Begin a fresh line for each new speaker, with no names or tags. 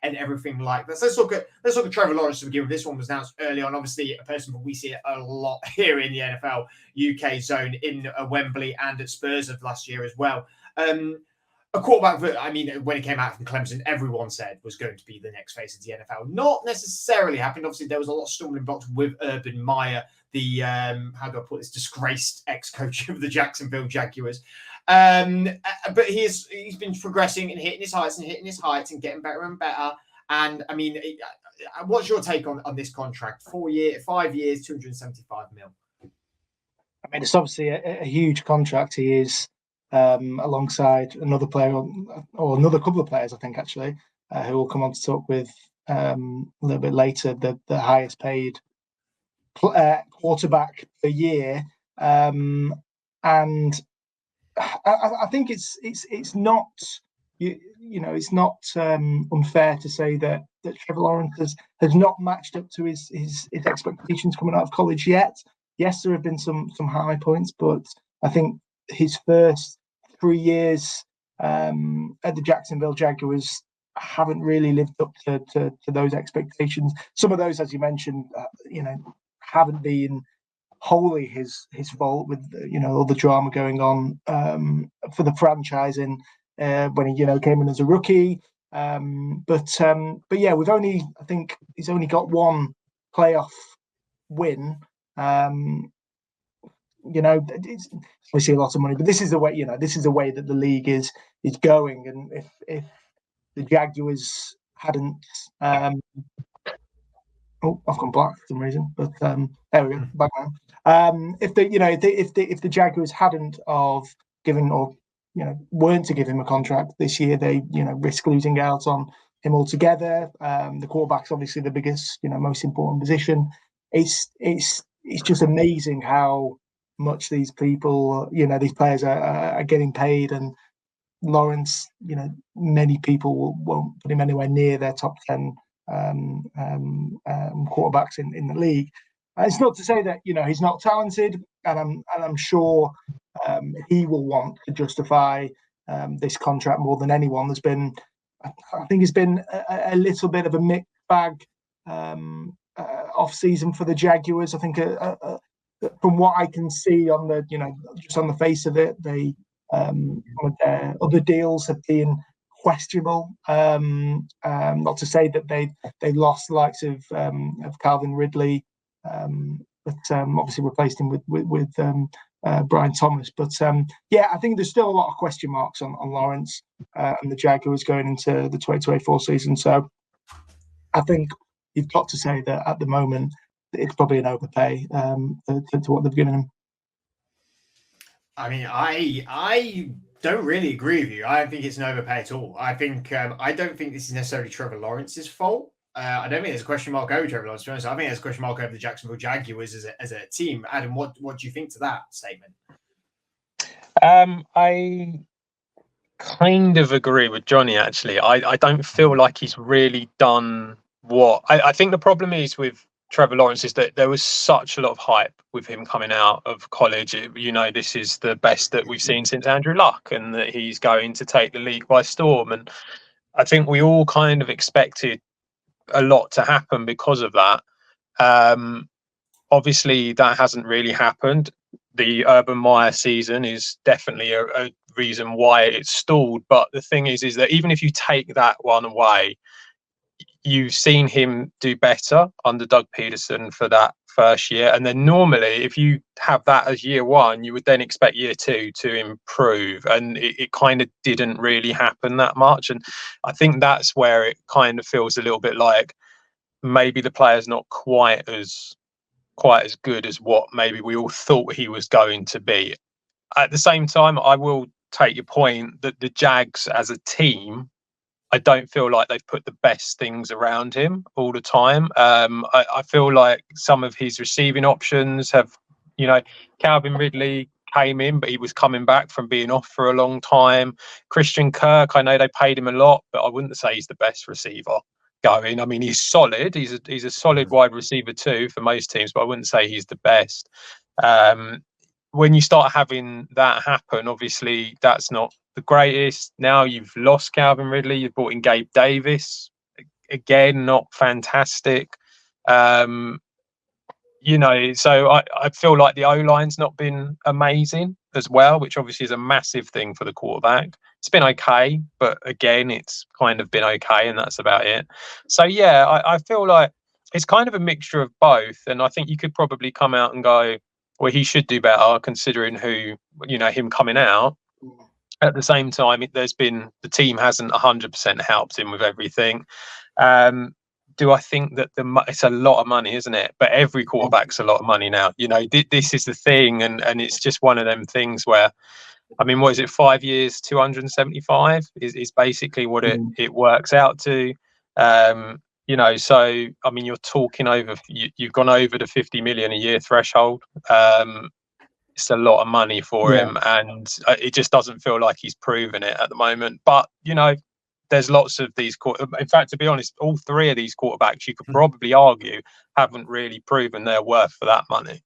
and everything like that. So let's look at Trevor Lawrence to begin with. This one was announced early on. Obviously, a person that we see a lot here in the NFL UK zone in Wembley and at Spurs of last year as well. A quarterback that, I mean, when he came out from Clemson, everyone said was going to be the next face of the NFL. Not necessarily happened. Obviously, there was a lot of stumbling blocks with Urban Meyer, the, how do I put this, disgraced ex-coach of the Jacksonville Jaguars. But he's been progressing and hitting his heights and getting better and better. And, I mean, what's your take on this contract? 5 years, $275 million.
I mean, it's obviously a huge contract. He is alongside another player or another couple of players, I think, actually, who we'll come on to talk with a little bit later, the highest paid quarterback per year. And I think it's not, it's not unfair to say that Trevor Lawrence has not matched up to his expectations coming out of college yet. Yes, there have been some high points, but I think his first 3 years at the Jacksonville Jaguars haven't really lived up to those expectations. Some of those, as you mentioned, haven't been wholly his fault, with all the drama going on for the franchise when he came in as a rookie. But yeah, I think he's only got one playoff win. It's obviously a lot of money, but this is the way, this is the way that the league is going. And if the Jaguars hadn't, I've gone black for some reason, but there we go, back now. If the Jaguars hadn't given weren't to give him a contract this year, they risk losing out on him altogether. The quarterback's obviously the biggest, most important position. It's just amazing how much these people, these players are getting paid, and Lawrence, many people won't put him anywhere near their top 10 quarterbacks in the league. It's not to say that he's not talented, and I'm sure he will want to justify this contract more than anyone. I think it's been a little bit of a mixed bag off season for the Jaguars. I think from what I can see on the just on the face of it, they their other deals have been questionable. Not to say that they lost the likes of Calvin Ridley, but obviously replaced him with Brian Thomas. But yeah, I think there's still a lot of question marks on Lawrence and the Jaguars going into the 2024 season. So I think you've got to say that at the moment it's probably an overpay to what they've given him.
I mean, I don't really agree with you. I don't think it's an overpay at all. I think I don't think this is necessarily Trevor Lawrence's fault. I don't think there's a question mark over Trevor Lawrence, to be honest. I think there's a question mark over the Jacksonville Jaguars as a team. Adam, what do you think to that statement?
I kind of agree with Johnny, actually. I don't feel like he's really done what... I think the problem is with Trevor Lawrence is that there was such a lot of hype with him coming out of college. This is the best that we've seen since Andrew Luck, and that he's going to take the league by storm. And I think we all kind of expected a lot to happen because of that. Obviously, that hasn't really happened. The Urban Meyer season is definitely a reason why it's stalled. But the thing is that even if you take that one away, you've seen him do better under Doug Pederson for that first year. And then normally, if you have that as year one, you would then expect year two to improve. And it kind of didn't really happen that much. And I think that's where it kind of feels a little bit like maybe the player's not quite as good as what maybe we all thought he was going to be. At the same time, I will take your point that the Jags as a team, I don't feel like they've put the best things around him all the time. I feel like some of his receiving options have, Calvin Ridley came in, but he was coming back from being off for a long time. Christian Kirk, I know they paid him a lot, but I wouldn't say he's the best receiver going. I mean, he's solid. He's a solid wide receiver too for most teams, but I wouldn't say he's the best. When you start having that happen, obviously that's not the greatest. Now you've lost Calvin Ridley, you've brought in Gabe Davis. again, not fantastic. You know, so I feel like the O-line's not been amazing as well, which obviously is a massive thing for the quarterback. It's been okay, but again, it's kind of been okay, and that's about it. So yeah, I feel like it's kind of a mixture of both, and I think you could probably come out and go, well, he should do better considering who, you know, him coming out. At the same time, the team hasn't 100% helped him with everything. Do I think that it's a lot of money, isn't it? But every quarterback's a lot of money now. You know, this is the thing, and it's just one of them things where, I mean, what is it? 5 years, 275 is basically what it works out to. You know, so I mean, you're talking you've gone over the 50 million a year threshold. It's a lot of money for him, and it just doesn't feel like he's proven it at the moment. But you know, there's lots of these. In fact, to be honest, all three of these quarterbacks, you could probably argue, haven't really proven their worth for that money.